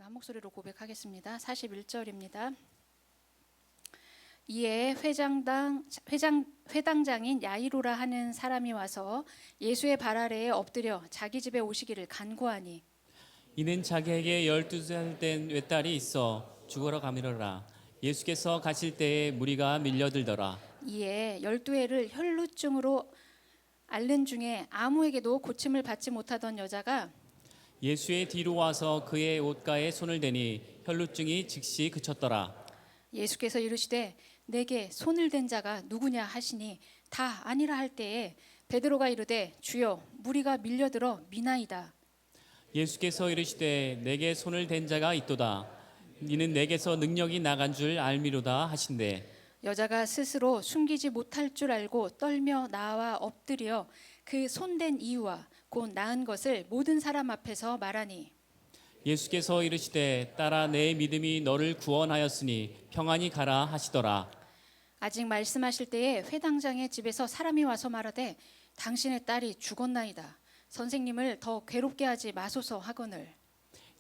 제가 한 목소리로 고백하겠습니다. 41절입니다. 이에 회당장인 야이로라 하는 사람이 와서 예수의 발 아래에 엎드려 자기 집에 오시기를 간구하니 이는 자기에게 12살 된 외딸이 있어 죽으러 가미르라. 예수께서 가실 때에 무리가 밀려들더라. 이에 12해를 혈루증으로 앓는 중에 아무에게도 고침을 받지 못하던 여자가 예수의 뒤로 와서 그의 옷가에 손을 대니 혈루증이 즉시 그쳤더라. 예수께서 이르시되 내게 손을 댄 자가 누구냐 하시니 다 아니라 할 때에 베드로가 이르되 주여 무리가 밀려들어 미나이다. 예수께서 이르시되 내게 손을 댄 자가 있도다. 이는 내게서 능력이 나간 줄 알미로다 하신대. 여자가 스스로 숨기지 못할 줄 알고 떨며 나와 엎드려 그 손댄 이유와 곧 나은 것을 모든 사람 앞에서 말하니 예수께서 이르시되 딸아 내 믿음이 너를 구원하였으니 평안히 가라 하시더라. 아직 말씀하실 때에 회당장의 집에서 사람이 와서 말하되 당신의 딸이 죽었나이다. 선생님을 더 괴롭게 하지 마소서 하거늘.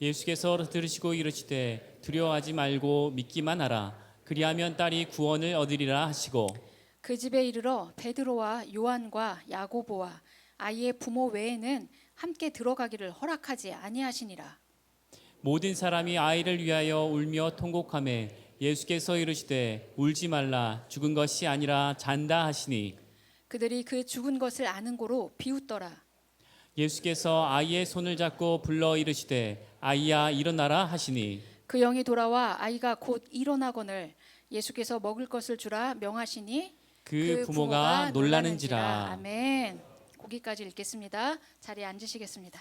예수께서 들으시고 이르시되 두려워하지 말고 믿기만 하라. 그리하면 딸이 구원을 얻으리라 하시고 그 집에 이르러 베드로와 요한과 야고보와 아이의 부모 외에는 함께 들어가기를 허락하지 아니하시니라. 모든 사람이 아이를 위하여 울며 통곡하매 예수께서 이르시되 울지 말라. 죽은 것이 아니라 잔다 하시니 그들이 그 죽은 것을 아는 고로 비웃더라. 예수께서 아이의 손을 잡고 불러 이르시되 아이야 일어나라 하시니 그 영이 돌아와 아이가 곧 일어나거늘 예수께서 먹을 것을 주라 명하시니 그 부모가 놀라는지라. 아멘. 거기까지 읽겠습니다. 자리에 앉으시겠습니다.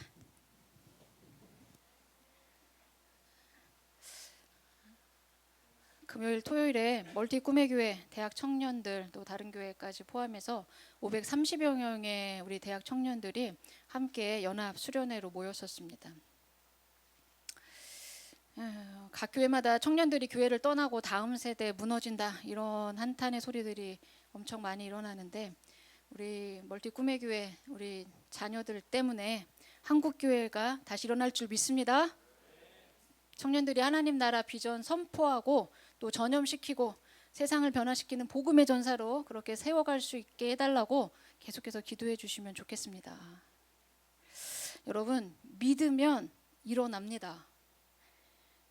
금요일 토요일에 멀티 꿈의 교회 대학 청년들 또 다른 교회까지 포함해서 530여 명의 우리 대학 청년들이 함께 연합 수련회로 모였었습니다. 각 교회마다 청년들이 교회를 떠나고 다음 세대 무너진다 이런 한탄의 소리들이 엄청 많이 일어나는데 우리 멀티 꿈의 교회 우리 자녀들 때문에 한국 교회가 다시 일어날 줄 믿습니다. 청년들이 하나님 나라 비전 선포하고 또 전염시키고 세상을 변화시키는 복음의 전사로 그렇게 세워갈 수 있게 해달라고 계속해서 기도해 주시면 좋겠습니다. 여러분 믿으면 일어납니다.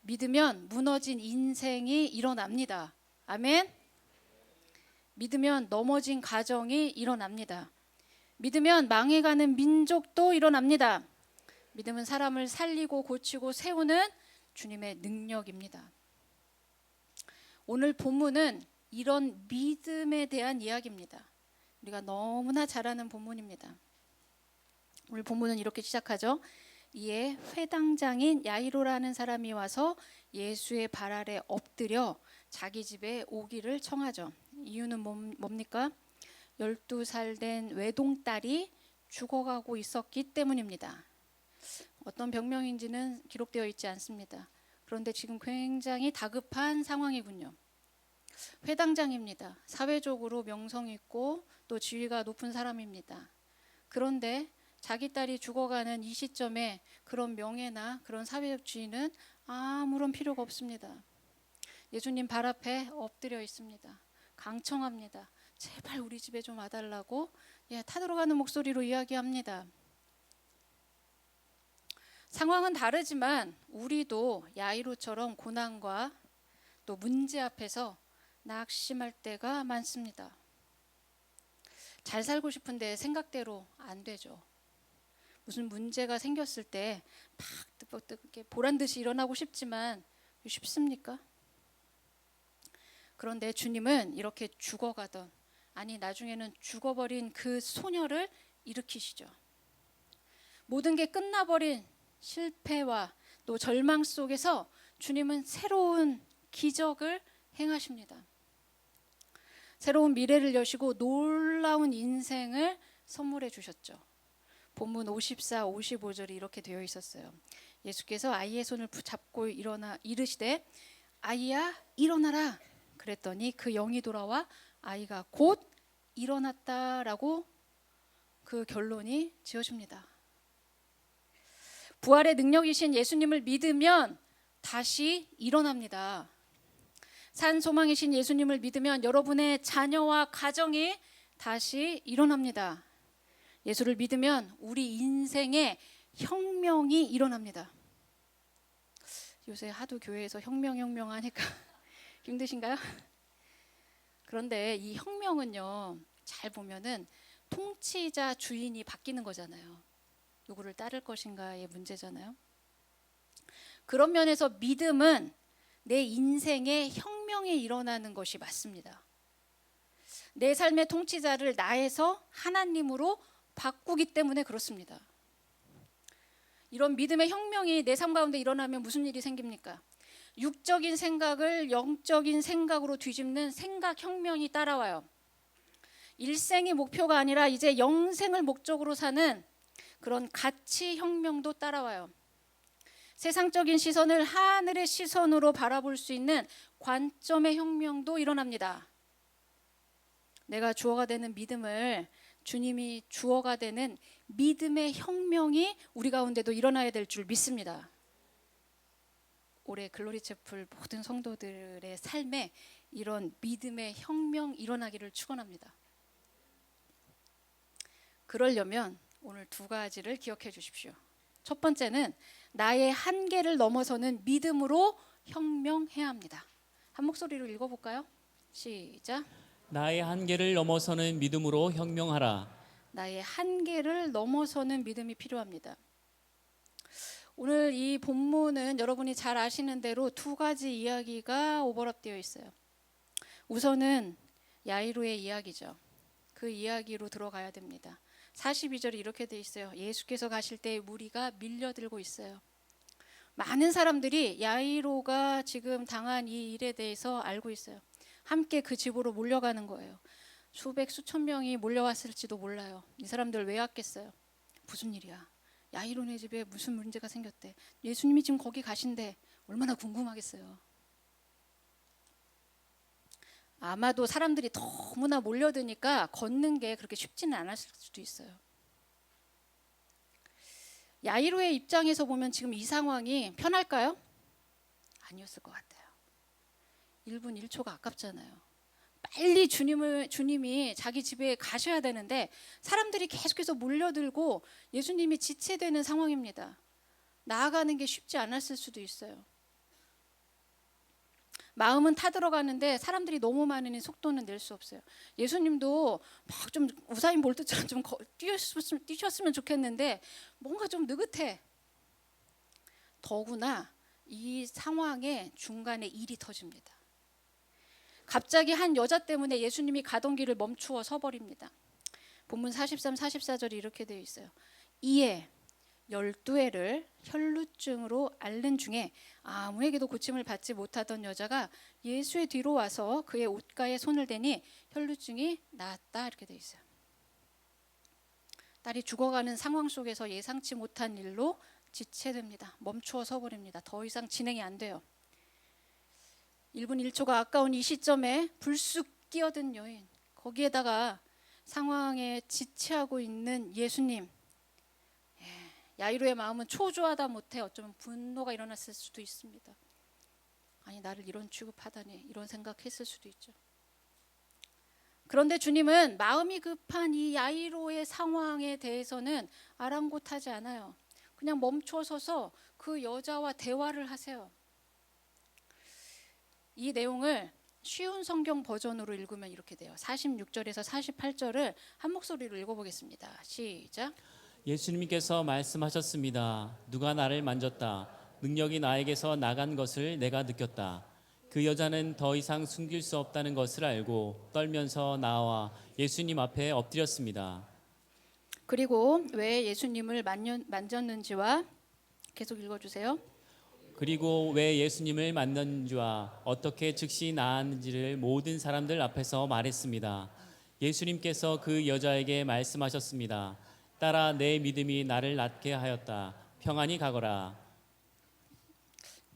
믿으면 무너진 인생이 일어납니다. 아멘. 믿으면 넘어진 가정이 일어납니다. 믿으면 망해가는 민족도 일어납니다. 믿음은 사람을 살리고 고치고 세우는 주님의 능력입니다. 오늘 본문은 이런 믿음에 대한 이야기입니다. 우리가 너무나 잘 아는 본문입니다. 오늘 본문은 이렇게 시작하죠. 이에 회당장인 야이로라는 사람이 와서 예수의 발 아래 엎드려 자기 집에 오기를 청하죠. 이유는 뭡니까? 12살 된 외동딸이 죽어가고 있었기 때문입니다. 어떤 병명인지는 기록되어 있지 않습니다. 그런데 지금 굉장히 다급한 상황이군요. 회당장입니다. 사회적으로 명성 있고 또 지위가 높은 사람입니다. 그런데 자기 딸이 죽어가는 이 시점에 그런 명예나 그런 사회적 지위는 아무런 필요가 없습니다. 예수님 발 앞에 엎드려 있습니다. 강청합니다. 제발 우리 집에 좀 와달라고 타들어가는 목소리로 이야기합니다. 상황은 다르지만 우리도 야이로처럼 고난과 또 문제 앞에서 낙심할 때가 많습니다. 잘 살고 싶은데 생각대로 안 되죠. 무슨 문제가 생겼을 때 막 보란 듯이 일어나고 싶지만 쉽습니까? 그런데 주님은 이렇게 죽어가던 아니 나중에는 죽어버린 그 소녀를 일으키시죠. 모든 게 끝나버린 실패와 또 절망 속에서 주님은 새로운 기적을 행하십니다. 새로운 미래를 여시고 놀라운 인생을 선물해 주셨죠. 본문 54, 55절이 이렇게 되어 있었어요. 예수께서 아이의 손을 잡고 일어나 이르시되 아이야 일어나라. 그랬더니 그 영이 돌아와 아이가 곧 일어났다라고 그 결론이 지어집니다. 부활의 능력이신 예수님을 믿으면 다시 일어납니다. 산 소망이신 예수님을 믿으면 여러분의 자녀와 가정이 다시 일어납니다. 예수를 믿으면 우리 인생에 혁명이 일어납니다. 요새 하도 교회에서 혁명 하니까 힘드신가요? 그런데 이 혁명은요, 잘 보면은 통치자 주인이 바뀌는 거잖아요. 누구를 따를 것인가의 문제잖아요. 그런 면에서 믿음은 내 인생에 혁명이 일어나는 것이 맞습니다. 내 삶의 통치자를 나에서 하나님으로 바꾸기 때문에 그렇습니다. 이런 믿음의 혁명이 내 삶 가운데 일어나면 무슨 일이 생깁니까? 육적인 생각을 영적인 생각으로 뒤집는 생각혁명이 따라와요. 일생이 목표가 아니라 이제 영생을 목적으로 사는 그런 가치혁명도 따라와요. 세상적인 시선을 하늘의 시선으로 바라볼 수 있는 관점의 혁명도 일어납니다. 내가 주어가 되는 믿음을 주님이 주어가 되는 믿음의 혁명이 우리 가운데도 일어나야 될 줄 믿습니다. 올해 글로리 채플 모든 성도들의 삶에 이런 믿음의 혁명 일어나기를 축원합니다. 그러려면 오늘 두 가지를 기억해 주십시오. 첫 번째는 나의 한계를 넘어서는 믿음으로 혁명해야 합니다. 한 목소리로 읽어볼까요? 시작. 나의 한계를 넘어서는 믿음으로 혁명하라. 나의 한계를 넘어서는 믿음이 필요합니다. 오늘 이 본문은 여러분이 잘 아시는 대로 두 가지 이야기가 오버랩되어 있어요. 우선은 야이로의 이야기죠. 그 이야기로 들어가야 됩니다. 42절이 이렇게 돼 있어요. 예수께서 가실 때 무리가 밀려들고 있어요. 많은 사람들이 야이로가 지금 당한 이 일에 대해서 알고 있어요. 함께 그 집으로 몰려가는 거예요. 수백 수천 명이 몰려왔을지도 몰라요. 이 사람들 왜 왔겠어요? 무슨 일이야? 야이로네 집에 무슨 문제가 생겼대. 예수님이 지금 거기 가신대. 얼마나 궁금하겠어요. 아마도 사람들이 너무나 몰려드니까 걷는 게 그렇게 쉽지는 않았을 수도 있어요. 야이로의 입장에서 보면 지금 이 상황이 편할까요? 아니었을 것 같아요. 1분 1초가 아깝잖아요. 빨리 주님이 자기 집에 가셔야 되는데 사람들이 계속해서 몰려들고 예수님이 지체되는 상황입니다. 나아가는 게 쉽지 않았을 수도 있어요. 마음은 타들어가는데 사람들이 너무 많으니 속도는 낼 수 없어요. 예수님도 막 좀 우사인 볼트처럼 좀 뛰셨으면 좋겠는데 뭔가 좀 느긋해. 더구나 이 상황에 중간에 일이 터집니다. 갑자기 한 여자 때문에 예수님이 가던 길을 멈추어 서버립니다. 본문 43, 44절이 이렇게 되어 있어요. 이에 12회를 혈루증으로 앓는 중에 아무에게도 고침을 받지 못하던 여자가 예수의 뒤로 와서 그의 옷가에 손을 대니 혈루증이 나았다 이렇게 되어 있어요. 딸이 죽어가는 상황 속에서 예상치 못한 일로 지체됩니다. 멈추어 서버립니다. 더 이상 진행이 안 돼요. 1분 1초가 아까운 이 시점에 불쑥 끼어든 여인, 거기에다가 상황에 지체하고 있는 예수님, 야이로의 마음은 초조하다 못해 어쩌면 분노가 일어났을 수도 있습니다. 아니 나를 이런 취급하다니 이런 생각했을 수도 있죠. 그런데 주님은 마음이 급한 이 야이로의 상황에 대해서는 아랑곳하지 않아요. 그냥 멈춰 서서 그 여자와 대화를 하세요. 이 내용을 쉬운 성경 버전으로 읽으면 이렇게 돼요. 46절에서 48절을 한 목소리로 읽어보겠습니다. 시작. 예수님께서 말씀하셨습니다. 누가 나를 만졌다. 능력이 나에게서 나간 것을 내가 느꼈다. 그 여자는 더 이상 숨길 수 없다는 것을 알고 떨면서 나와 예수님 앞에 엎드렸습니다. 그리고 왜 예수님을 만졌는지와 계속 읽어주세요. 그리고 왜 예수님을 만났는지와 어떻게 즉시 나았는지를 모든 사람들 앞에서 말했습니다. 예수님께서 그 여자에게 말씀하셨습니다. 딸아, 내 믿음이 나를 낫게 하였다. 평안히 가거라.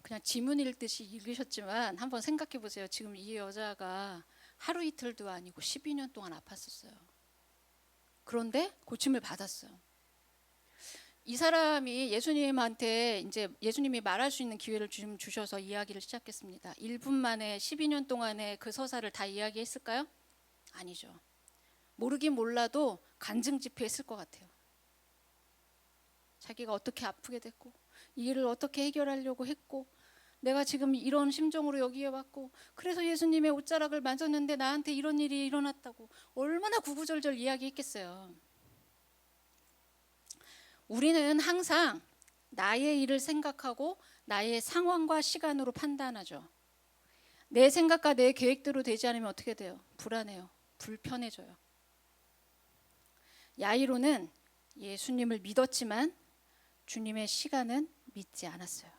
그냥 지문 읽듯이 읽으셨지만 한번 생각해 보세요. 지금 이 여자가 하루 이틀도 아니고 12년 동안 아팠었어요. 그런데 고침을 받았어요. 이 사람이 예수님한테 이제 예수님이 말할 수 있는 기회를 좀 주셔서 이야기를 시작했습니다. 1분 만에 12년 동안의 그 서사를 다 이야기했을까요? 아니죠. 모르긴 몰라도 간증 집회했을 것 같아요. 자기가 어떻게 아프게 됐고 이 일을 어떻게 해결하려고 했고 내가 지금 이런 심정으로 여기에 왔고 그래서 예수님의 옷자락을 만졌는데 나한테 이런 일이 일어났다고 얼마나 구구절절 이야기했겠어요. 우리는 항상 나의 일을 생각하고 나의 상황과 시간으로 판단하죠. 내 생각과 내 계획대로 되지 않으면 어떻게 돼요? 불안해요. 불편해져요. 야이로는 예수님을 믿었지만 주님의 시간은 믿지 않았어요.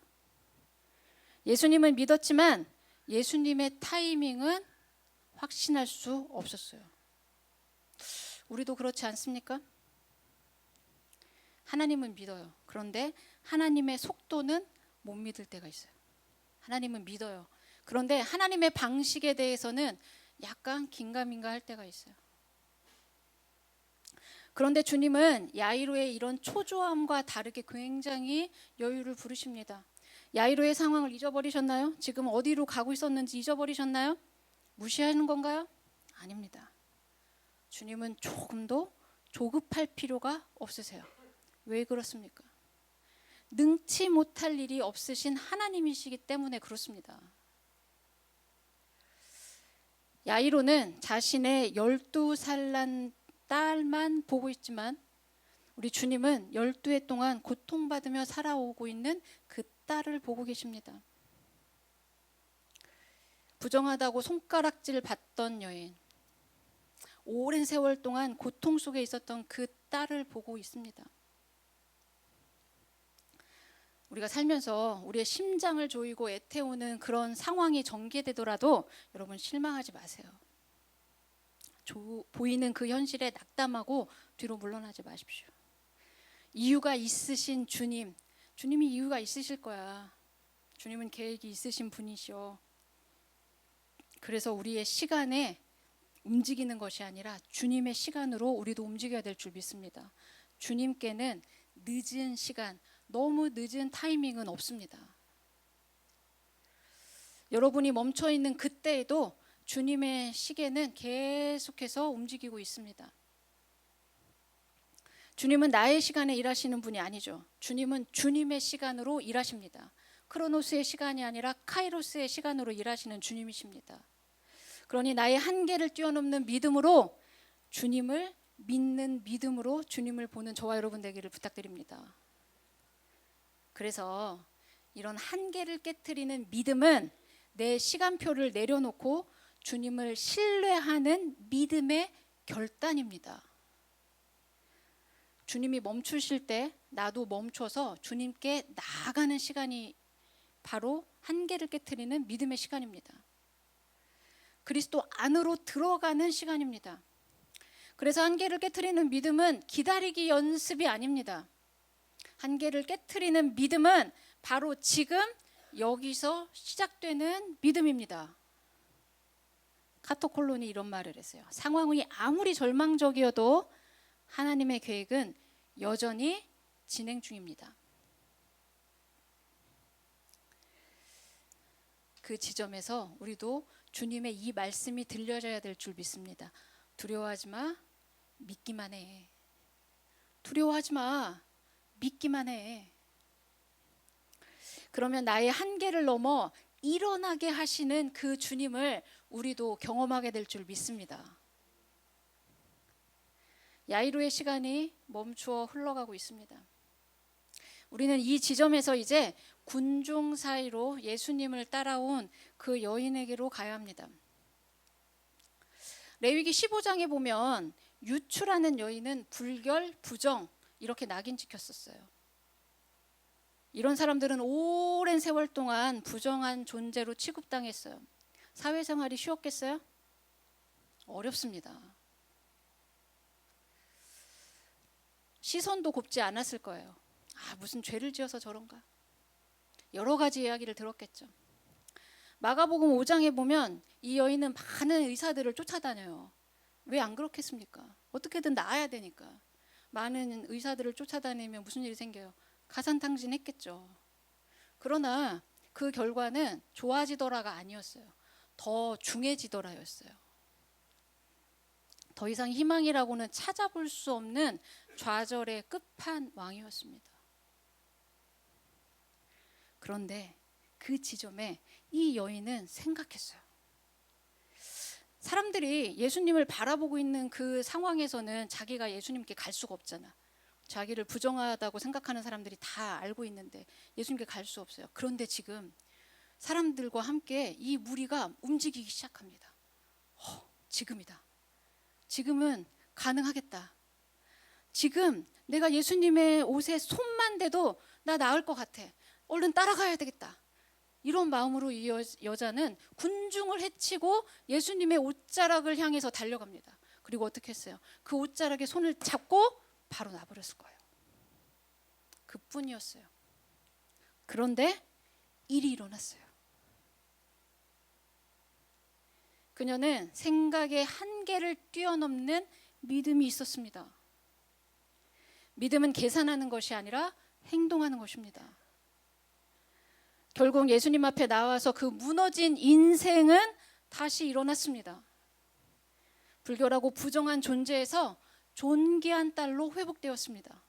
예수님은 믿었지만 예수님의 타이밍은 확신할 수 없었어요. 우리도 그렇지 않습니까? 하나님은 믿어요. 그런데 하나님의 속도는 못 믿을 때가 있어요. 하나님은 믿어요. 그런데 하나님의 방식에 대해서는 약간 긴가민가 할 때가 있어요. 그런데 주님은 야이로의 이런 초조함과 다르게 굉장히 여유를 부르십니다. 야이로의 상황을 잊어버리셨나요? 지금 어디로 가고 있었는지 잊어버리셨나요? 무시하는 건가요? 아닙니다. 주님은 조금도 조급할 필요가 없으세요. 왜 그렇습니까? 능치 못할 일이 없으신 하나님이시기 때문에 그렇습니다. 야이로는 자신의 12살 난 딸만 보고 있지만 우리 주님은 12해 동안 고통받으며 살아오고 있는 그 딸을 보고 계십니다. 부정하다고 손가락질 받던 여인, 오랜 세월 동안 고통 속에 있었던 그 딸을 보고 있습니다. 우리가 살면서 우리의 심장을 조이고 애태우는 그런 상황이 전개되더라도 여러분 실망하지 마세요. 보이는 그 현실에 낙담하고 뒤로 물러나지 마십시오. 이유가 있으신 주님, 주님이 이유가 있으실 거야. 주님은 계획이 있으신 분이시오. 그래서 우리의 시간에 움직이는 것이 아니라 주님의 시간으로 우리도 움직여야 될 줄 믿습니다. 주님께는 늦은 시간, 너무 늦은 타이밍은 없습니다. 여러분이 멈춰 있는 그때에도 주님의 시계는 계속해서 움직이고 있습니다. 주님은 나의 시간에 일하시는 분이 아니죠. 주님은 주님의 시간으로 일하십니다. 크로노스의 시간이 아니라 카이로스의 시간으로 일하시는 주님이십니다. 그러니 나의 한계를 뛰어넘는 믿음으로 주님을 믿는 믿음으로 주님을 보는 저와 여러분 되기를 부탁드립니다. 그래서 이런 한계를 깨트리는 믿음은 내 시간표를 내려놓고 주님을 신뢰하는 믿음의 결단입니다. 주님이 멈추실 때 나도 멈춰서 주님께 나아가는 시간이 바로 한계를 깨트리는 믿음의 시간입니다. 그리스도 안으로 들어가는 시간입니다. 그래서 한계를 깨트리는 믿음은 기다리기 연습이 아닙니다. 한계를 깨트리는 믿음은 바로 지금 여기서 시작되는 믿음입니다. 카토콜론이 이런 말을 했어요. 상황이 아무리 절망적이어도 하나님의 계획은 여전히 진행 중입니다. 그 지점에서 우리도 주님의 이 말씀이 들려져야 될 줄 믿습니다. 두려워하지 마, 믿기만 해. 두려워하지 마, 믿기만 해. 그러면 나의 한계를 넘어 일어나게 하시는 그 주님을 우리도 경험하게 될 줄 믿습니다. 야이로의 시간이 멈추어 흘러가고 있습니다. 우리는 이 지점에서 이제 군중 사이로 예수님을 따라온 그 여인에게로 가야 합니다. 레위기 15장에 보면 유추라는 여인은 불결, 부정 이렇게 낙인 찍혔었어요. 이런 사람들은 오랜 세월 동안 부정한 존재로 취급당했어요. 사회생활이 쉬웠겠어요? 어렵습니다. 시선도 곱지 않았을 거예요. 무슨 죄를 지어서 저런가? 여러 가지 이야기를 들었겠죠. 마가복음 5장에 보면 이 여인은 많은 의사들을 쫓아다녀요. 왜 안 그렇겠습니까? 어떻게든 나아야 되니까. 많은 의사들을 쫓아다니면 무슨 일이 생겨요? 가산탕진했겠죠. 그러나 그 결과는 좋아지더라가 아니었어요. 더 중해지더라였어요. 더 이상 희망이라고는 찾아볼 수 없는 좌절의 끝판왕이었습니다. 그런데 그 지점에 이 여인은 생각했어요. 사람들이 예수님을 바라보고 있는 그 상황에서는 자기가 예수님께 갈 수가 없잖아. 자기를 부정하다고 생각하는 사람들이 다 알고 있는데 예수님께 갈 수 없어요. 그런데 지금 사람들과 함께 이 무리가 움직이기 시작합니다. 지금이다. 지금은 가능하겠다. 지금 내가 예수님의 옷에 손만 대도 나 나을 것 같아. 얼른 따라가야 되겠다. 이런 마음으로 이 여자는 군중을 헤치고 예수님의 옷자락을 향해서 달려갑니다. 그리고 어떻게 했어요? 그 옷자락에 손을 잡고 바로 놔버렸을 거예요. 그뿐이었어요. 그런데 일이 일어났어요. 그녀는 생각의 한계를 뛰어넘는 믿음이 있었습니다. 믿음은 계산하는 것이 아니라 행동하는 것입니다. 결국 예수님 앞에 나와서 그 무너진 인생은 다시 일어났습니다. 불결하고 부정한 존재에서 존귀한 딸로 회복되었습니다.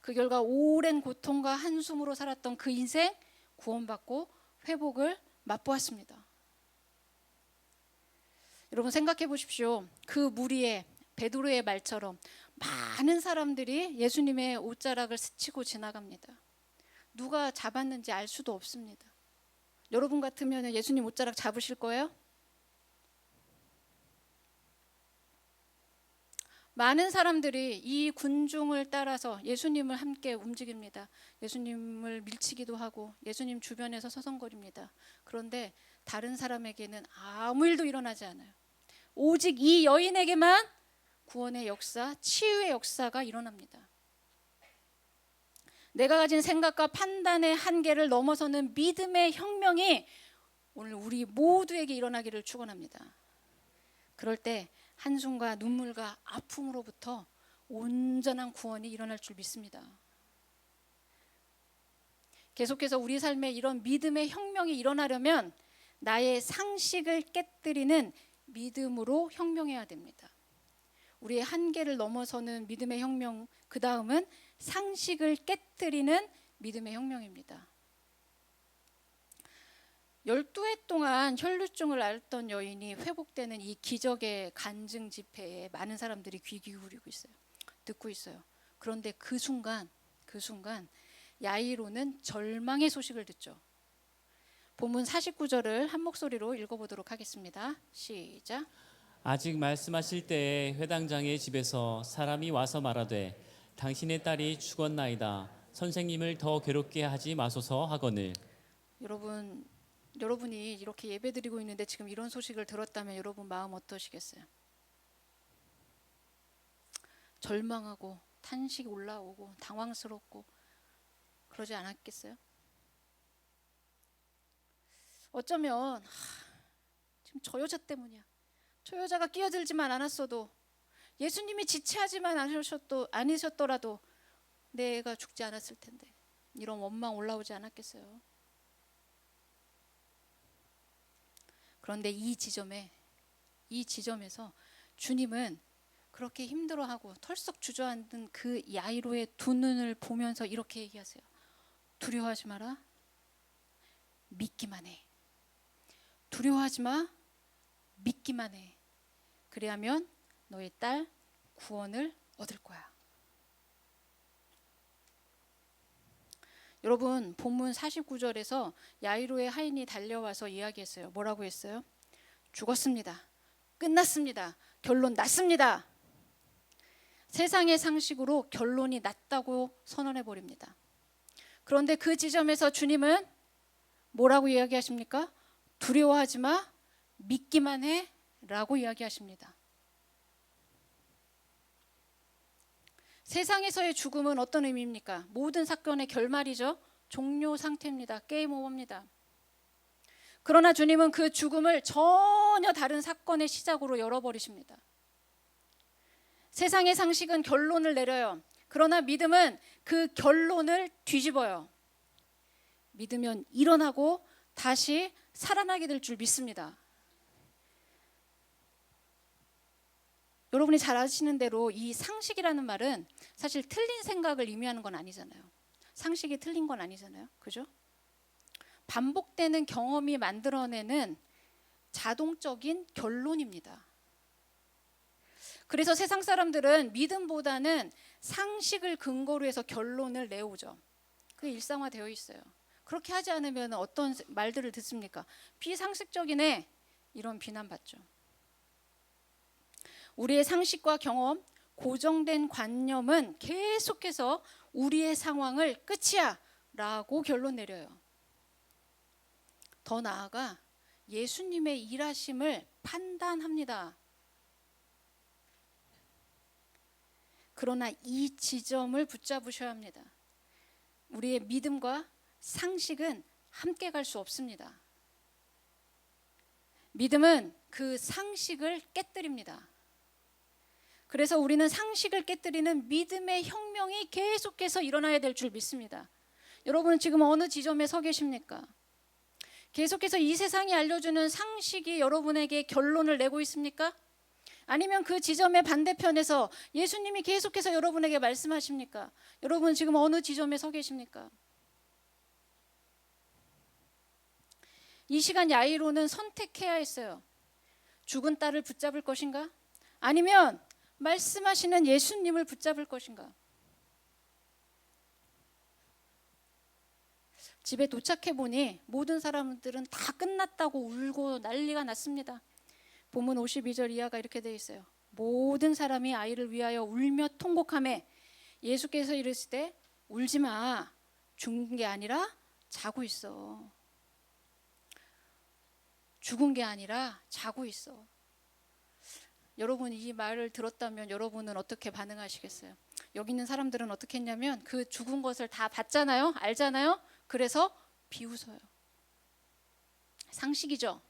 그 결과 오랜 고통과 한숨으로 살았던 그 인생 구원받고 회복을 맛보았습니다. 여러분 생각해 보십시오. 그 무리의 베드로의 말처럼 많은 사람들이 예수님의 옷자락을 스치고 지나갑니다. 누가 잡았는지 알 수도 없습니다. 여러분 같으면 예수님 옷자락 잡으실 거예요? 많은 사람들이 이 군중을 따라서 예수님을 함께 움직입니다. 예수님을 밀치기도 하고 예수님 주변에서 서성거립니다. 그런데 다른 사람에게는 아무 일도 일어나지 않아요. 오직 이 여인에게만 구원의 역사, 치유의 역사가 일어납니다. 내가 가진 생각과 판단의 한계를 넘어서는 믿음의 혁명이 오늘 우리 모두에게 일어나기를 축원합니다. 그럴 때 한숨과 눈물과 아픔으로부터 온전한 구원이 일어날 줄 믿습니다. 계속해서 우리 삶에 이런 믿음의 혁명이 일어나려면 나의 상식을 깨뜨리는 믿음으로 혁명해야 됩니다. 우리의 한계를 넘어서는 믿음의 혁명, 그 다음은 상식을 깨뜨리는 믿음의 혁명입니다. 12해 동안 혈루증을 앓던 여인이 회복되는 이 기적의 간증 집회에 많은 사람들이 귀 기울이고 있어요. 듣고 있어요. 그런데 그 순간 야이로는 절망의 소식을 듣죠. 본문 49절을 한 목소리로 읽어보도록 하겠습니다. 시작. 아직 말씀하실 때에 회당장의 집에서 사람이 와서 말하되 당신의 딸이 죽었나이다. 선생님을 더 괴롭게 하지 마소서 하거늘. 여러분이 이렇게 예배드리고 있는데 지금 이런 소식을 들었다면 여러분 마음 어떠시겠어요? 절망하고 탄식이 올라오고 당황스럽고 그러지 않았겠어요? 어쩌면 지금 저 여자 때문이야. 저 여자가 끼어들지만 않았어도 예수님이 지체하지만 않으셨더라도 내 애가 죽지 않았을 텐데 이런 원망 올라오지 않았겠어요? 그런데 이 지점에서 주님은 그렇게 힘들어하고 털썩 주저앉은 그 야이로의 두 눈을 보면서 이렇게 얘기하세요. 두려워하지 마라. 믿기만 해. 두려워하지 마. 믿기만 해. 그리하면 너의 딸 구원을 얻을 거야. 여러분 본문 49절에서 야이로의 하인이 달려와서 이야기했어요. 뭐라고 했어요? 죽었습니다. 끝났습니다. 결론 났습니다. 세상의 상식으로 결론이 났다고 선언해 버립니다. 그런데 그 지점에서 주님은 뭐라고 이야기하십니까? 두려워하지 마. 믿기만 해. 라고 이야기하십니다. 세상에서의 죽음은 어떤 의미입니까? 모든 사건의 결말이죠. 종료 상태입니다. 게임 오버입니다. 그러나 주님은 그 죽음을 전혀 다른 사건의 시작으로 열어버리십니다. 세상의 상식은 결론을 내려요. 그러나 믿음은 그 결론을 뒤집어요. 믿으면 일어나고 다시 살아나게 될 줄 믿습니다. 여러분이 잘 아시는 대로 이 상식이라는 말은 사실 틀린 생각을 의미하는 건 아니잖아요. 상식이 틀린 건 아니잖아요. 그죠? 반복되는 경험이 만들어내는 자동적인 결론입니다. 그래서 세상 사람들은 믿음보다는 상식을 근거로 해서 결론을 내오죠. 그게 일상화되어 있어요. 그렇게 하지 않으면 어떤 말들을 듣습니까? 비상식적이네, 이런 비난받죠. 우리의 상식과 경험, 고정된 관념은 계속해서 우리의 상황을 끝이야 라고 결론 내려요. 더 나아가 예수님의 일하심을 판단합니다. 그러나 이 지점을 붙잡으셔야 합니다. 우리의 믿음과 상식은 함께 갈 수 없습니다. 믿음은 그 상식을 깨뜨립니다. 그래서 우리는 상식을 깨뜨리는 믿음의 혁명이 계속해서 일어나야 될 줄 믿습니다. 여러분 지금 어느 지점에 서 계십니까? 계속해서 이 세상이 알려주는 상식이 여러분에게 결론을 내고 있습니까? 아니면 그 지점의 반대편에서 예수님이 계속해서 여러분에게 말씀하십니까? 여러분 지금 어느 지점에 서 계십니까? 이 시간 야이로는 선택해야 했어요. 죽은 딸을 붙잡을 것인가? 아니면 말씀하시는 예수님을 붙잡을 것인가? 집에 도착해 보니 모든 사람들은 다 끝났다고 울고 난리가 났습니다. 본문 52절 이하가 이렇게 되어 있어요. 모든 사람이 아이를 위하여 울며 통곡하매 예수께서 이르시되 울지 마, 죽은 게 아니라 자고 있어. 죽은 게 아니라 자고 있어. 여러분이 이 말을 들었다면 여러분은 어떻게 반응하시겠어요? 여기 있는 사람들은 어떻게 했냐면 그 죽은 것을 다 봤잖아요, 알잖아요. 그래서 비웃어요. 상식이죠.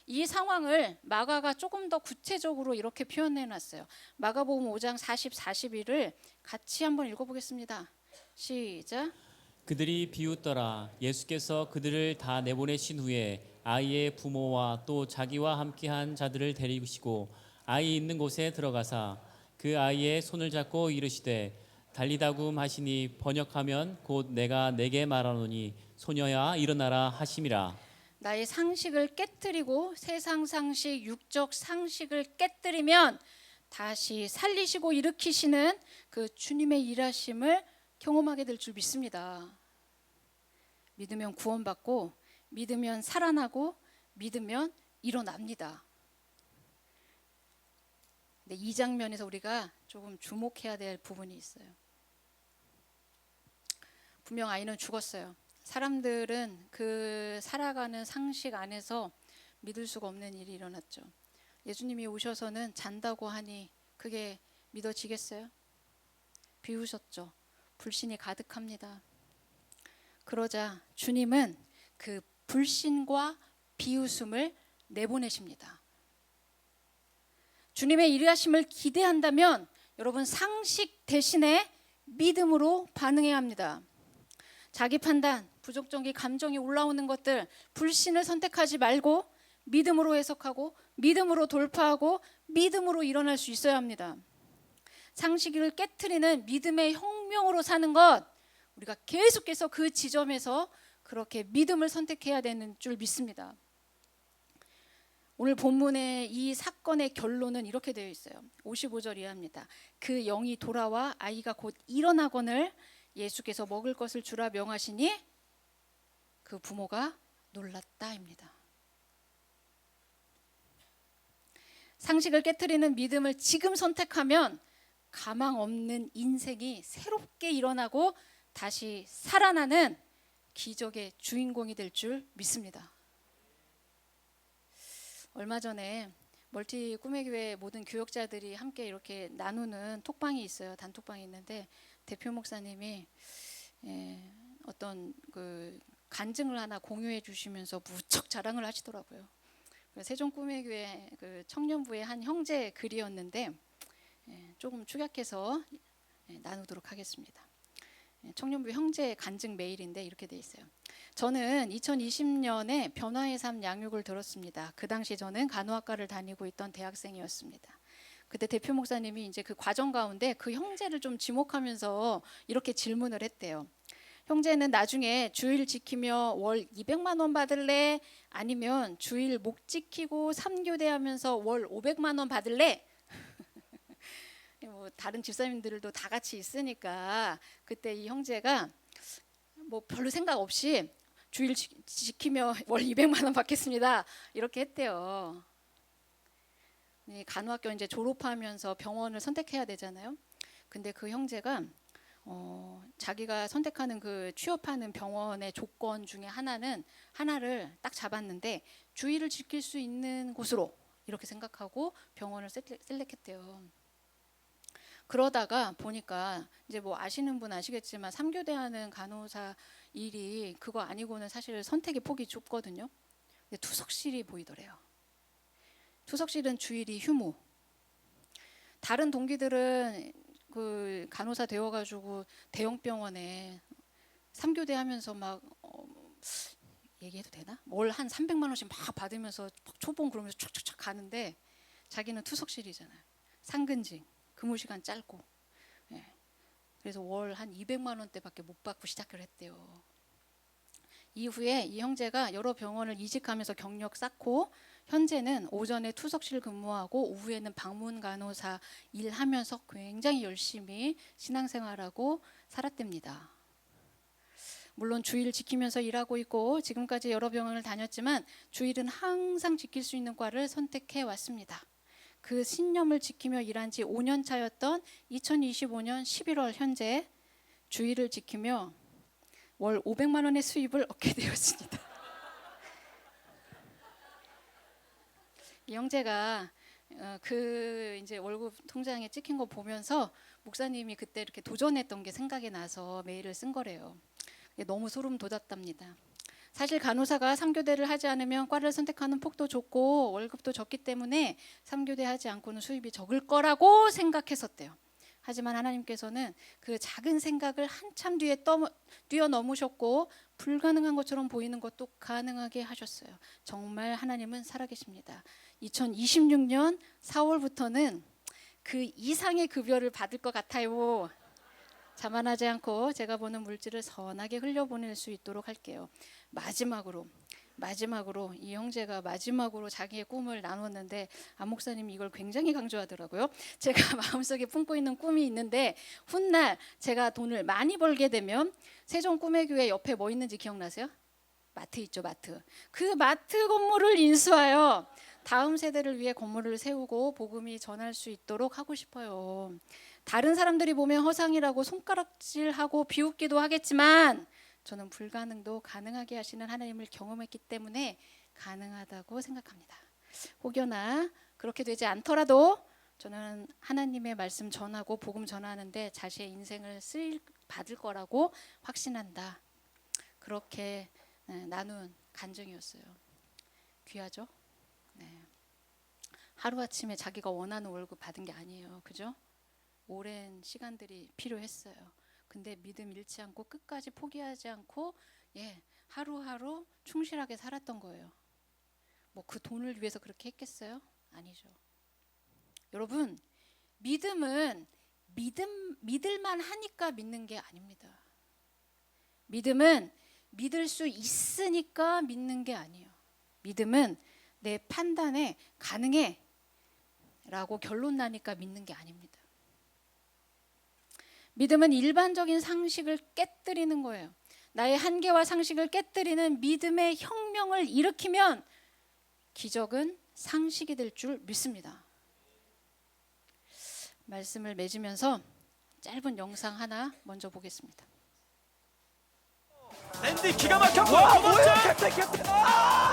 이 상황을 마가가 조금 더 구체적으로 이렇게 표현해 놨어요. 마가복음 5장 40, 41을 같이 한번 읽어보겠습니다. 시작. 그들이 비웃더라. 예수께서 그들을 다 내보내신 후에 아이의 부모와 또 자기와 함께한 자들을 데리시고 아이 있는 곳에 들어가사 그 아이의 손을 잡고 이르시되 달리다굼 하시니 번역하면 곧 내가 내게 말하노니 소녀야 일어나라 하심이라. 나의 상식을 깨뜨리고 세상 상식, 육적 상식을 깨뜨리면 다시 살리시고 일으키시는 그 주님의 일하심을 경험하게 될 줄 믿습니다. 믿으면 구원받고, 믿으면 살아나고, 믿으면 일어납니다. 근데 이 장면에서 우리가 조금 주목해야 될 부분이 있어요. 분명 아이는 죽었어요. 사람들은 그 살아가는 상식 안에서 믿을 수가 없는 일이 일어났죠. 예수님이 오셔서는 잔다고 하니 그게 믿어지겠어요? 비우셨죠. 불신이 가득합니다. 그러자 주님은 그 불신과 비웃음을 내보내십니다. 주님의 일하심을 기대한다면 여러분 상식 대신에 믿음으로 반응해야 합니다. 자기 판단, 부정적인 감정이 올라오는 것들, 불신을 선택하지 말고 믿음으로 해석하고 믿음으로 돌파하고 믿음으로 일어날 수 있어야 합니다. 상식을 깨트리는 믿음의 혁명으로 사는 것, 우리가 계속해서 그 지점에서 그렇게 믿음을 선택해야 되는 줄 믿습니다. 오늘 본문의 이 사건의 결론은 이렇게 되어 있어요. 55절 이하입니다. 그 영이 돌아와 아이가 곧 일어나거늘 예수께서 먹을 것을 주라 명하시니 그 부모가 놀랐다입니다. 상식을 깨트리는 믿음을 지금 선택하면 가망 없는 인생이 새롭게 일어나고 다시 살아나는 기적의 주인공이 될 줄 믿습니다. 얼마 전에 멀티 꿈의교회 모든 교역자들이 함께 이렇게 나누는 톡방이 있어요. 단톡방이 있는데 대표 목사님이 어떤 그 간증을 하나 공유해 주시면서 무척 자랑을 하시더라고요. 그 세종 꿈의교회 그 청년부의 한 형제 글이었는데 조금 축약해서 나누도록 하겠습니다. 청년부 형제 간증 메일인데 이렇게 돼 있어요. 저는 2020년에 변화의 삶 양육을 들었습니다. 그 당시 저는 간호학과를 다니고 있던 대학생이었습니다. 그때 대표 목사님이 이제 그 과정 가운데 그 형제를 좀 지목하면서 이렇게 질문을 했대요. 형제는 나중에 주일 지키며 월 200만 원 받을래? 아니면 주일 목 지키고 3교대 하면서 월 500만 원 받을래? 뭐 다른 집사님들도 다 같이 있으니까 그때 이 형제가 뭐 별로 생각 없이 주일 지키며 월 200만 원 받겠습니다. 이렇게 했대요. 간호학교 이제 졸업하면서 병원을 선택해야 되잖아요. 근데 그 형제가 자기가 선택하는 그 취업하는 병원의 조건 중에 하나를 딱 잡았는데 주일을 지킬 수 있는 곳으로 이렇게 생각하고 병원을 셀렉했대요. 그러다가 보니까 이제 뭐 아시는 분 아시겠지만 3교대 하는 간호사 일이 그거 아니고는 사실 선택의 폭이 좁거든요. 근데 투석실이 보이더래요. 투석실은 주일이 휴무. 다른 동기들은 그 간호사 되어가지고 대형 병원에 3교대 하면서 막 얘기해도 되나? 월 한 300만 원씩 막 받으면서 초봉 그러면서 촥촥촥 가는데 자기는 투석실이잖아요. 상근직, 근무 시간 짧고. 그래서 월 한 200만 원대밖에 못 받고 시작을 했대요. 이후에 이 형제가 여러 병원을 이직하면서 경력 쌓고 현재는 오전에 투석실 근무하고 오후에는 방문 간호사 일하면서 굉장히 열심히 신앙생활하고 살았답니다. 물론 주일 지키면서 일하고 있고 지금까지 여러 병원을 다녔지만 주일은 항상 지킬 수 있는 과를 선택해 왔습니다. 그 신념을 지키며 일한 지 5년 차였던 2025년 11월 현재 주일을 지키며 월 500만 원의 수입을 얻게 되었습니다. 이 형제가 그 이제 월급 통장에 찍힌 거 보면서 목사님이 그때 이렇게 도전했던 게 생각이 나서 메일을 쓴 거래요. 너무 소름 돋았답니다. 사실 간호사가 3교대를 하지 않으면 과를 선택하는 폭도 좁고 월급도 적기 때문에 3교대 하지 않고는 수입이 적을 거라고 생각했었대요. 하지만 하나님께서는 그 작은 생각을 한참 뒤에 뛰어넘으셨고 불가능한 것처럼 보이는 것도 가능하게 하셨어요. 정말 하나님은 살아계십니다. 2026년 4월부터는 그 이상의 급여를 받을 것 같아요. 자만하지 않고 제가 보는 물질을 선하게 흘려보낼 수 있도록 할게요. 마지막으로 이 형제가 마지막으로 자기의 꿈을 나눴는데 안 목사님이 이걸 굉장히 강조하더라고요. 제가 마음속에 품고 있는 꿈이 있는데 훗날 제가 돈을 많이 벌게 되면 세종 꿈의교회 옆에 뭐 있는지 기억나세요? 마트 있죠, 마트. 그 마트 건물을 인수하여 다음 세대를 위해 건물을 세우고 복음이 전할 수 있도록 하고 싶어요. 다른 사람들이 보면 허상이라고 손가락질하고 비웃기도 하겠지만 저는 불가능도 가능하게 하시는 하나님을 경험했기 때문에 가능하다고 생각합니다. 혹여나 그렇게 되지 않더라도 저는 하나님의 말씀 전하고 복음 전하는데 자신의 인생을 받을 거라고 확신한다. 그렇게 나눈 간증이었어요. 귀하죠? 네. 하루아침에 자기가 원하는 월급 받은 게 아니에요. 그죠? 오랜 시간들이 필요했어요. 근데 믿음 잃지 않고 끝까지 포기하지 않고 하루하루 충실하게 살았던 거예요. 뭐 그 돈을 위해서 그렇게 했겠어요? 아니죠. 여러분, 믿음은 믿을만 하니까 믿는 게 아닙니다. 믿음은 믿을 수 있으니까 믿는 게 아니에요. 믿음은 내 판단에 가능해 라고 결론 나니까 믿는 게 아닙니다. 믿음은 일반적인 상식을 깨뜨리는 거예요. 나의 한계와 상식을 깨뜨리는 믿음의 혁명을 일으키면 기적은 상식이 될 줄 믿습니다. 말씀을 맺으면서 짧은 영상 하나 먼저 보겠습니다. 앤디 기가 막혔고요. 두 번째.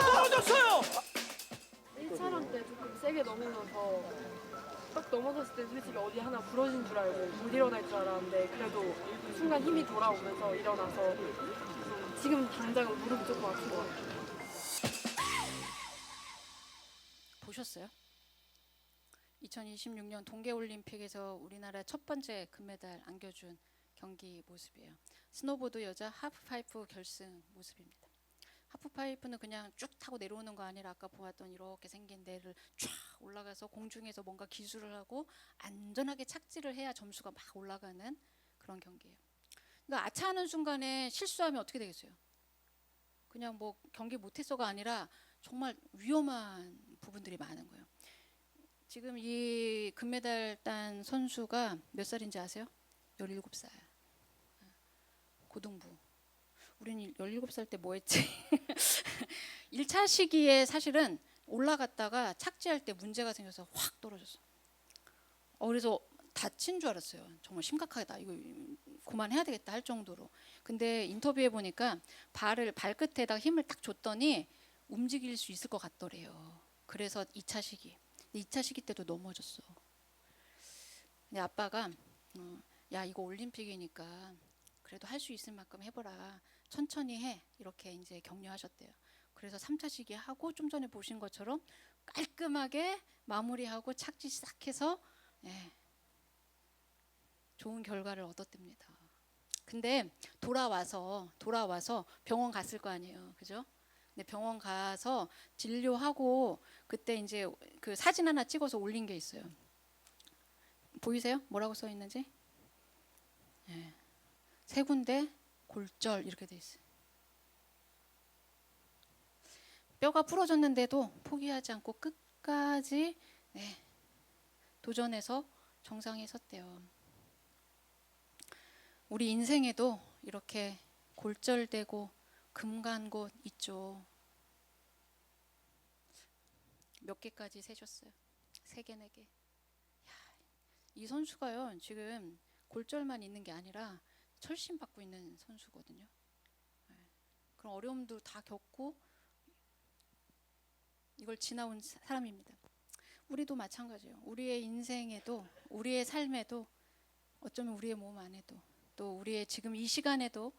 넘어졌어요. 1차전 때 조금 세게 넘어져서 딱 넘어졌을 때 솔직히 어디 하나 부러진 줄 알고 못 일어날 줄 알았는데 그래도 순간 힘이 돌아오면서 일어나서 지금 당장은 무릎이 조금 아픈 것 같아요. 보셨어요? 2026년 동계올림픽에서 우리나라 첫 번째 금메달 안겨준 경기 모습이에요. 스노보드 여자 하프파이프 결승 모습입니다. 하프파이프는 그냥 쭉 타고 내려오는 거 아니라 아까 보았던 이렇게 생긴 데를 쫙 올라가서 공중에서 뭔가 기술을 하고 안전하게 착지를 해야 점수가 막 올라가는 그런 경기예요. 그러니까 아차하는 순간에 실수하면 어떻게 되겠어요? 그냥 뭐 경기 못했어가 아니라 정말 위험한 부분들이 많은 거예요. 지금 이 금메달 딴 선수가 몇 살인지 아세요? 17살. 고등부. 우리는 17살 때 뭐 했지? 1차 시기에 사실은 올라갔다가 착지할 때 문제가 생겨서 확 떨어졌어. 그래서 다친 줄 알았어요. 정말 심각하다. 이거 그만해야 되겠다 할 정도로. 근데 인터뷰해 보니까 발끝에다 힘을 딱 줬더니 움직일 수 있을 것 같더래요. 그래서 2차 시기. 2차 시기 때도 넘어졌어. 근데 아빠가 야 이거 올림픽이니까 그래도 할 수 있을 만큼 해보라. 천천히 해. 이렇게 이제 격려하셨대요. 그래서 3차 시기 하고 좀 전에 보신 것처럼 깔끔하게 마무리하고 착지 싹해서 좋은 결과를 얻었답니다. 근데 돌아와서 병원 갔을 거 아니에요, 그죠? 근데 병원 가서 진료하고 그때 이제 그 사진 하나 찍어서 올린 게 있어요. 보이세요? 뭐라고 써 있는지? 세 군데 골절 이렇게 돼 있어요. 뼈가 부러졌는데도 포기하지 않고 끝까지 도전해서 정상에 섰대요. 우리 인생에도 이렇게 골절되고 금 간 곳 있죠. 몇 개까지 세셨어요? 3개, 4개. 이 선수가요 지금 골절만 있는 게 아니라 철심 받고 있는 선수거든요. 그런 어려움도 다 겪고 이걸 지나온 사람입니다. 우리도 마찬가지예요. 우리의 인생에도 우리의 삶에도 어쩌면 우리의 몸 안에도 또 우리의 지금 이 시간에도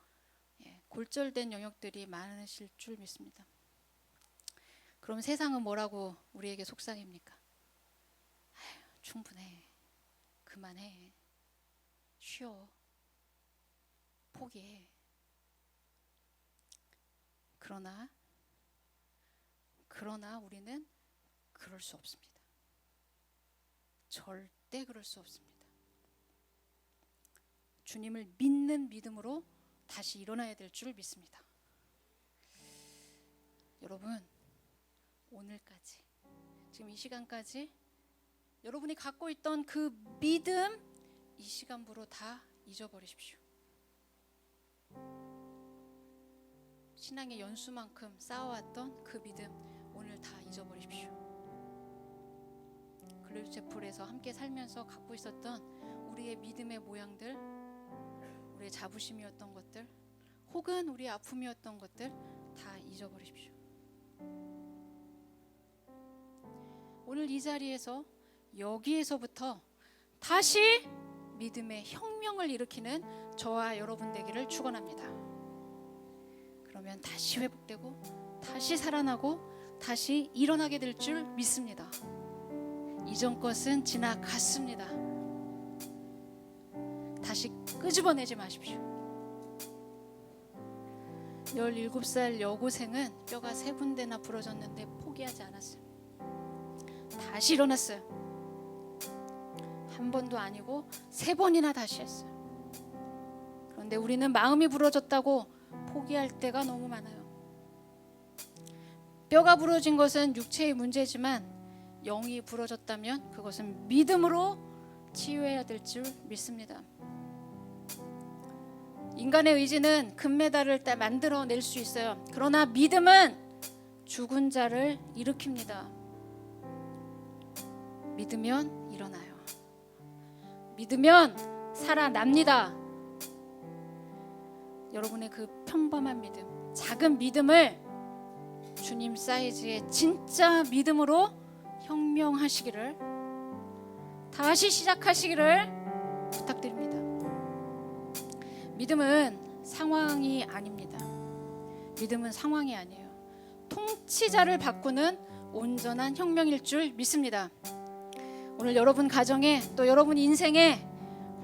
골절된 영역들이 많으실 줄 믿습니다. 그럼 세상은 뭐라고 우리에게 속삭입니까? 충분해. 그만해. 쉬어. 포기해. 그러나 우리는 그럴 수 없습니다. 절대 그럴 수 없습니다. 주님을 믿는 믿음으로 다시 일어나야 될 줄 믿습니다. 여러분, 오늘까지 지금 이 시간까지 여러분이 갖고 있던 그 믿음 이 시간부로 다 잊어버리십시오. 신앙의 연수만큼 쌓아왔던 그 믿음 오늘 다 잊어버리십시오. 글루체풀에서 함께 살면서 갖고 있었던 우리의 믿음의 모양들, 우리의 자부심이었던 것들, 혹은 우리의 아픔이었던 것들 다 잊어버리십시오. 오늘 이 자리에서 여기에서부터 다시 믿음의 혁명을 일으키는 저와 여러분 되기를 축원합니다. 그러면 다시 회복되고 다시 살아나고 다시 일어나게 될 줄 믿습니다. 이전 것은 지나갔습니다. 다시 끄집어내지 마십시오. 17살 여고생은 뼈가 3군데나 부러졌는데 포기하지 않았어요. 다시 일어났어요. 한 번도 아니고 3번이나 다시 했어요. 그런데 우리는 마음이 부러졌다고 포기할 때가 너무 많아요. 뼈가 부러진 것은 육체의 문제지만 영이 부러졌다면 그것은 믿음으로 치유해야 될 줄 믿습니다. 인간의 의지는 금메달을 만들어낼 수 있어요. 그러나 믿음은 죽은 자를 일으킵니다. 믿으면 일어나요. 믿으면 살아납니다. 여러분의 그 평범한 믿음, 작은 믿음을 주님 사이즈의 진짜 믿음으로 혁명하시기를, 다시 시작하시기를 부탁드립니다. 믿음은 상황이 아닙니다. 믿음은 상황이 아니에요. 통치자를 바꾸는 온전한 혁명일 줄 믿습니다. 오늘 여러분 가정에 또 여러분 인생에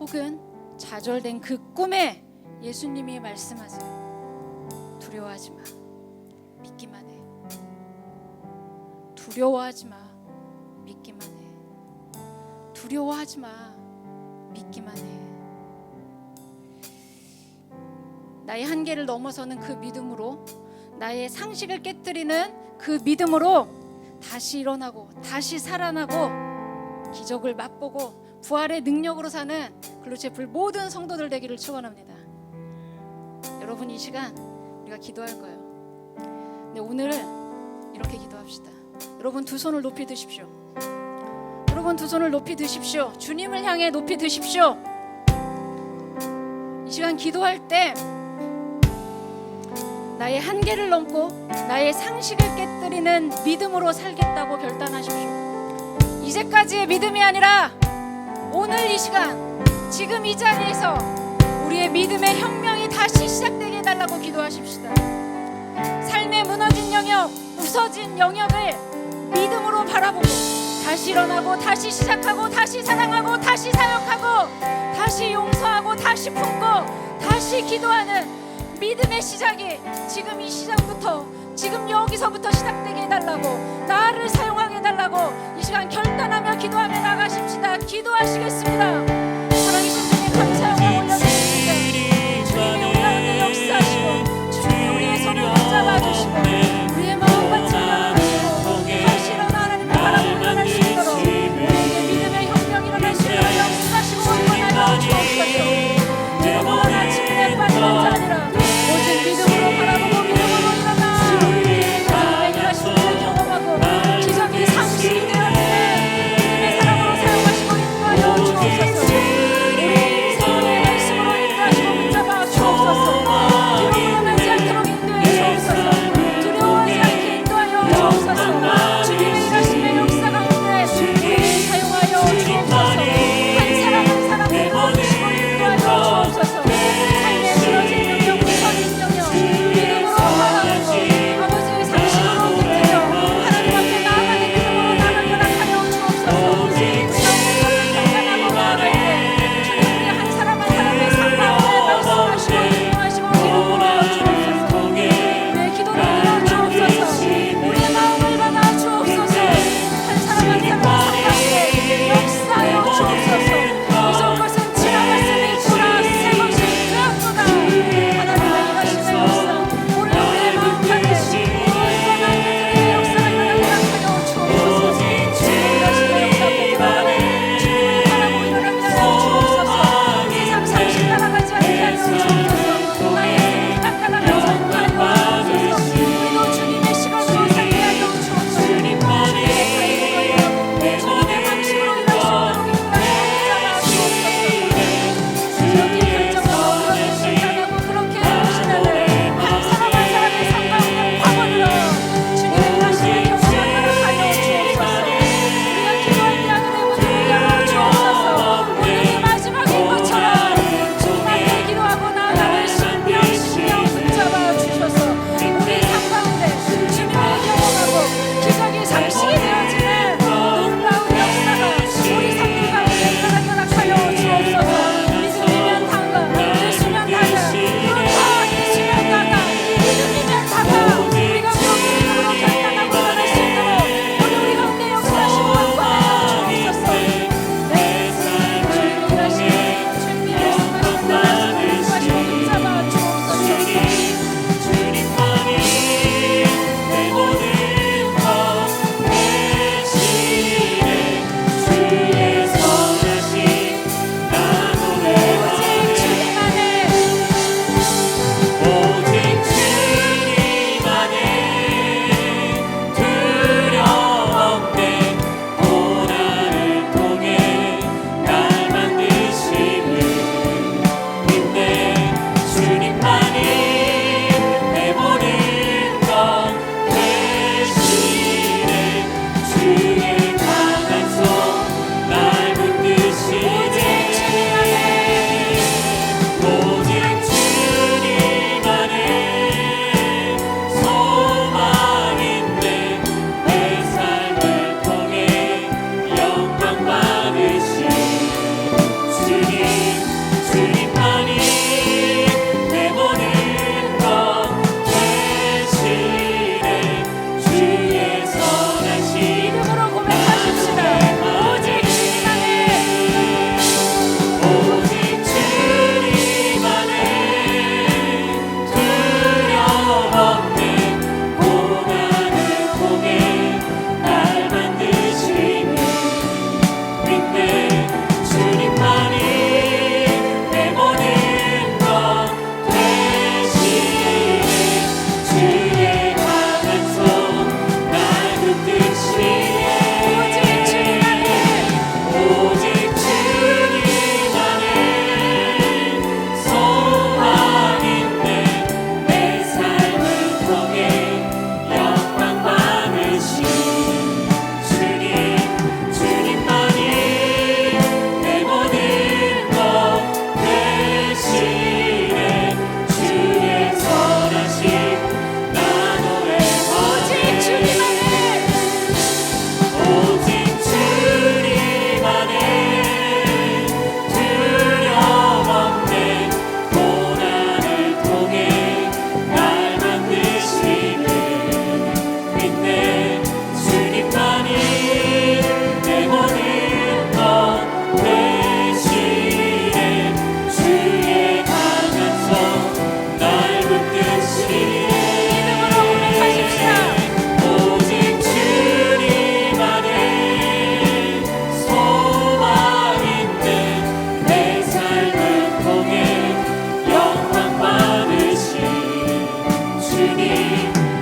혹은 좌절된 그 꿈에 예수님이 말씀하세요. 두려워하지 마. 믿기만 해. 두려워하지 마. 믿기만 해. 두려워하지 마. 믿기만 해. 나의 한계를 넘어서는 그 믿음으로, 나의 상식을 깨뜨리는 그 믿음으로 다시 일어나고 다시 살아나고 기적을 맛보고 부활의 능력으로 사는 글로체풀 모든 성도들 되기를 축원합니다. 여러분, 이 시간 우리가 기도할 거예요. 근데 오늘은 이렇게 기도합시다. 여러분 두 손을 높이 드십시오. 여러분 두 손을 높이 드십시오. 주님을 향해 높이 드십시오. 이 시간 기도할 때 나의 한계를 넘고 나의 상식을 깨뜨리는 믿음으로 살겠다고 결단하십시오. 이제까지의 믿음이 아니라 오늘 이 시간 지금 이 자리에서 우리의 믿음의 혁명이 다시 시작되게 해달라고 기도하십시다. 삶의 무너진 영역, 부서진 영역을 믿음으로 바라보고 다시 일어나고 다시 시작하고 다시 사랑하고 다시 사역하고 다시 용서하고 다시 품고 다시 기도하는 믿음의 시작이 지금 이 시작부터, 지금 여기서부터 시작되게 해달라고, 나를 사용하게 해달라고 이 시간 결단하며 기도하며 나가십시다. 기도하시겠습니다. 살아계신 주님 감사 영광 올려드립니다. 주님이 우리 가운데 역사하시고 주님이 우리의 손을 붙잡아주시고 우리의 마음과 참아주시고 다시 일어나 하나님을 바라보고 일어날 수 있도록 우리에게 믿음의 혁명이 일어날 수 있도록 역사하시고 원권하여 주옵소서. 믿음으로나 침례에 빠지는 자 아니라 오직 믿음으로 바라보고 믿음으로 일어나 하나님의 일하신 일을 경험하고 기적이 상식이 되었네. 믿음의 사랑으로 사용하시고 인도하여 주옵소서.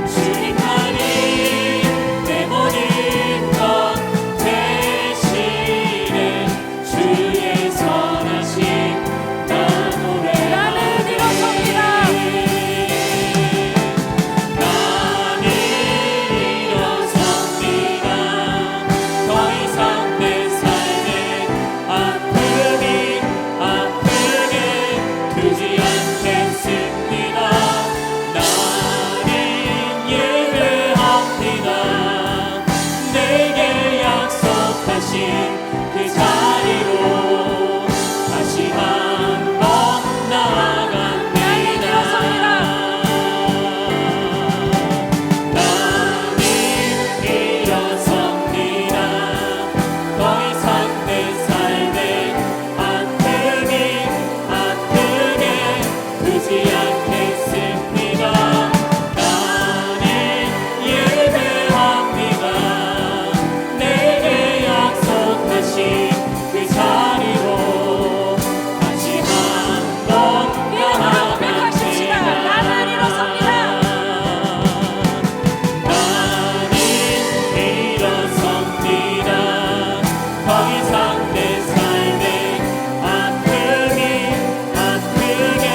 주님만이 내 모든 것 되시네. 주의 선하심 나 노래하리. 나는 일어섭니다. 더 이상 내 삶에 아픔이 아프게 두지 않겠습니다. 나는 예배합니다. 내게 약속하신 그 자리로 다시 한번 나아갑니다. 나는 일어섭니다. 더 이상 내 삶에 아픔이 아프게 두지 않겠습니다. 나는 예배합니다. 내게 약속하신 그 자리로 다시 한번 나아갑니다. 나는 일어섭니다. 나는 일어섭니다. 더 이상 내 삶에 아픔이 아프게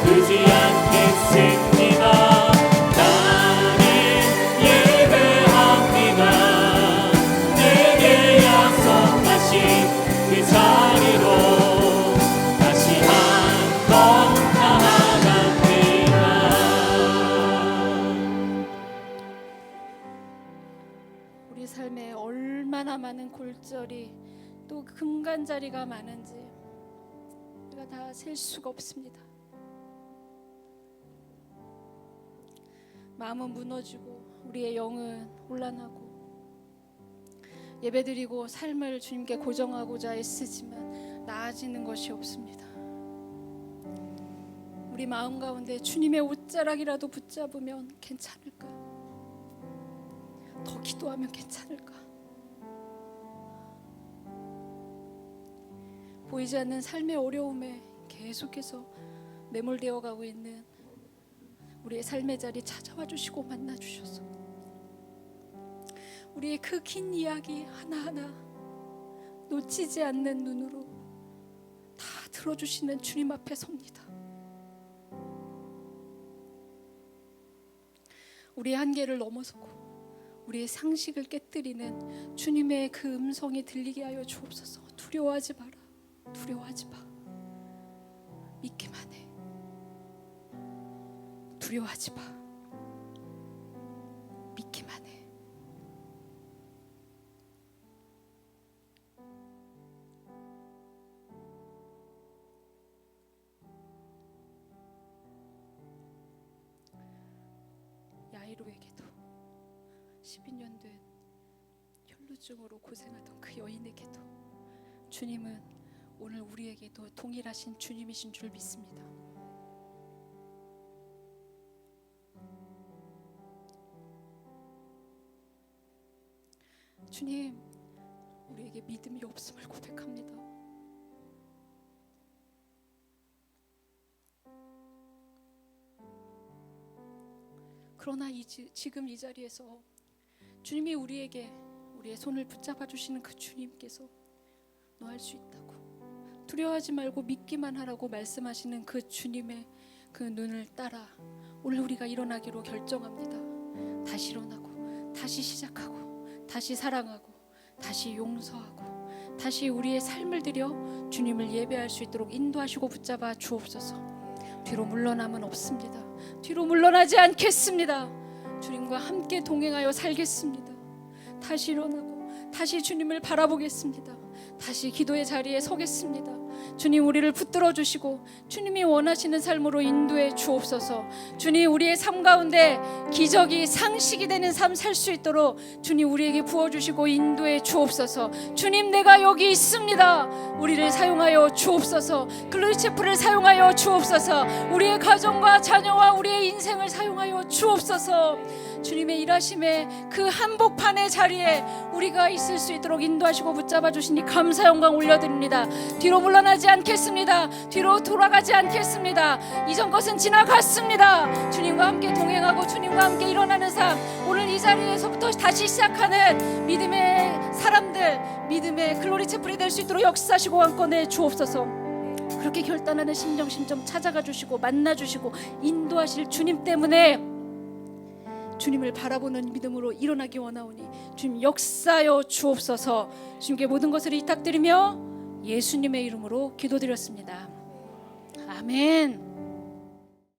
두지 않겠습니다. 나는 예배합니다. 내게 약속하신 그 자리로 다시 한번 나아갑니다. 우리 삶에 얼마나 많은 골절이 또 금간자리가 많은지 우리가 다 셀 수가 없습니다. 마음은 무너지고 우리의 영은 혼란하고 예배드리고 삶을 주님께 고정하고자 애쓰지만 나아지는 것이 없습니다. 우리 마음 가운데 주님의 옷자락이라도 붙잡으면 괜찮을까? 더 기도하면 괜찮을까? 보이지 않는 삶의 어려움에 계속해서 매몰되어 가고 있는 우리의 삶의 자리 찾아와 주시고 만나 주셔서 우리의 그 긴 이야기 하나하나 놓치지 않는 눈으로 다 들어주시는 주님 앞에 섭니다. 우리의 한계를 넘어서고 우리의 상식을 깨뜨리는 주님의 그 음성이 들리게 하여 주옵소서. 두려워하지 마라. 두려워하지 마. 믿기만 해. 두려워하지 마. 믿기만 해. 야이로에게도 12년 된 혈루증으로 고생하던 그 여인에게도 주님은 오늘 우리에게도 동일하신 주님이신 줄 믿습니다. 주님, 우리에게 믿음이 없음을 고백합니다. 그러나 지금 이 자리에서 주님이 우리에게 우리의 손을 붙잡아 주시는 그 주님께서 너 할 수 있다고, 두려워하지 말고 믿기만 하라고 말씀하시는 그 주님의 그 눈을 따라 오늘 우리가 일어나기로 결정합니다. 다시 일어나고 다시 시작하고 다시 사랑하고 다시 용서하고 다시 우리의 삶을 들여 주님을 예배할 수 있도록 인도하시고 붙잡아 주옵소서. 뒤로 물러남은 없습니다. 뒤로 물러나지 않겠습니다. 주님과 함께 동행하여 살겠습니다. 다시 일어나고 다시 주님을 바라보겠습니다. 다시 기도의 자리에 서겠습니다. 주님, 우리를 붙들어 주시고 주님이 원하시는 삶으로 인도해 주옵소서. 주님, 우리의 삶 가운데 기적이 상식이 되는 삶 살 수 있도록 주님 우리에게 부어주시고 인도해 주옵소서. 주님, 내가 여기 있습니다. 우리를 사용하여 주옵소서. 글로이체프를 사용하여 주옵소서. 우리의 가정과 자녀와 우리의 인생을 사용하여 주옵소서. 주님의 일하심의 그 한복판의 자리에 우리가 있을 수 있도록 인도하시고 붙잡아 주시니 감사 영광 올려드립니다. 뒤로 물러나 일어나지 않겠습니다. 뒤로 돌아가지 않겠습니다. 이전 것은 지나갔습니다. 주님과 함께 동행하고 주님과 함께 일어나는 삶, 오늘 이 자리에서부터 다시 시작하는 믿음의 사람들, 믿음의 글로리 채플이 될 수 있도록 역사하시고 wan권해 주옵소서. 그렇게 결단하는 심정 찾아가 주시고 만나 주시고 인도하실 주님 때문에 주님을 바라보는 믿음으로 일어나기 원하오니 주님 역사하여 주옵소서. 주님께 모든 것을 위탁드리며 예수님의 이름으로 기도드렸습니다. 아멘.